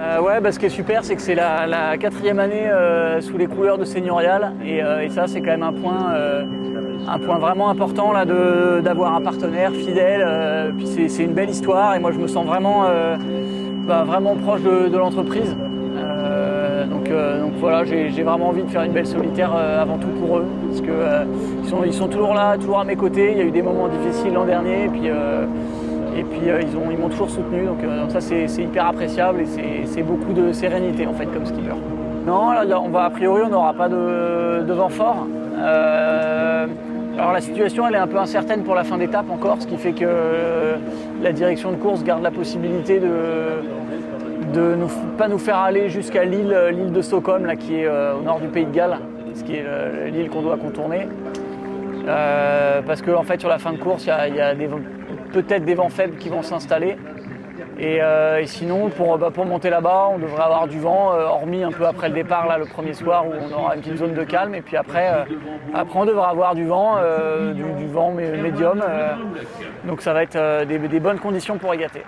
Ouais, ce qui est super, c'est que c'est la 4e année sous les couleurs de Seigneurial et ça c'est quand même un point vraiment important là d'avoir un partenaire fidèle. Puis c'est une belle histoire et moi je me sens vraiment proche de l'entreprise. Donc voilà, j'ai vraiment envie de faire une belle solitaire avant tout pour eux parce que ils sont toujours là, toujours à mes côtés. Il y a eu des moments difficiles l'an dernier et puis ils m'ont toujours soutenu, donc ça c'est hyper appréciable et c'est beaucoup de sérénité en fait comme skipper. Non, là, a priori on n'aura pas de vent fort. Alors la situation elle est un peu incertaine pour la fin d'étape encore, ce qui fait que la direction de course garde la possibilité de pas nous faire aller jusqu'à l'île de Stockholm là, qui est au nord du Pays de Galles, ce qui est l'île qu'on doit contourner. Parce qu'en fait sur la fin de course il y a peut-être des vents faibles qui vont s'installer et sinon pour monter là-bas on devrait avoir du vent, hormis un peu après le départ là, le premier soir où on aura une petite zone de calme et puis après on devra avoir du vent médium, donc ça va être des bonnes conditions pour régater.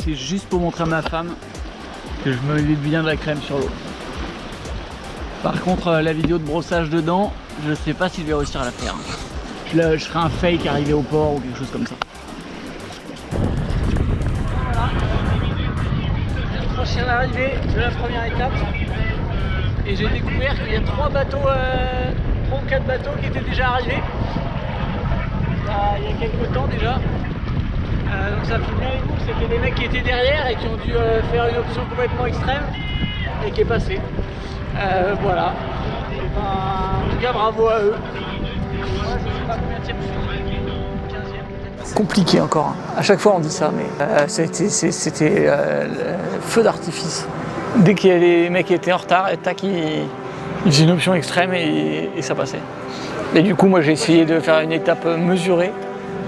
C'est juste pour montrer à ma femme que je me mets bien de la crème sur l'eau. Par contre, la vidéo de brossage de dents, je sais pas si je vais réussir à la faire. Je ferai un fake arrivé au port ou quelque chose comme ça. Voilà, je viens de franchir l'arrivée de la première étape et j'ai découvert qu'il y a 3 ou 4 bateaux qui étaient déjà arrivés il y a quelques temps déjà. Donc ça fait bien les coups, c'était des mecs qui étaient derrière et qui ont dû faire une option complètement extrême et qui est passée. Voilà. En tout cas bravo à eux. Moi je sais pas combien de je suis, 15e peut-être. Compliqué encore, à chaque fois on dit ça, mais c'était feu d'artifice. Dès qu'il y a des mecs qui étaient en retard, tac, ils faisaient une option extrême et ça passait. Et du coup moi j'ai essayé de faire une étape mesurée,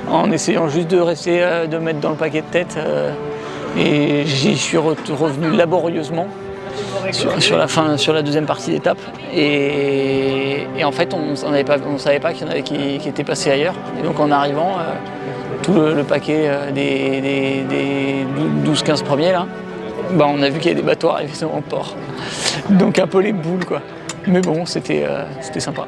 en essayant juste de rester, de mettre dans le paquet de tête et j'y suis revenu laborieusement sur la deuxième partie d'étape et en fait on savait pas qu'il y en avait qui étaient passés ailleurs et donc en arrivant tout le paquet des 12-15 premiers là, on a vu qu'il y avait des bateaux arrivés sur le port, donc un peu les boules quoi, mais bon c'était sympa.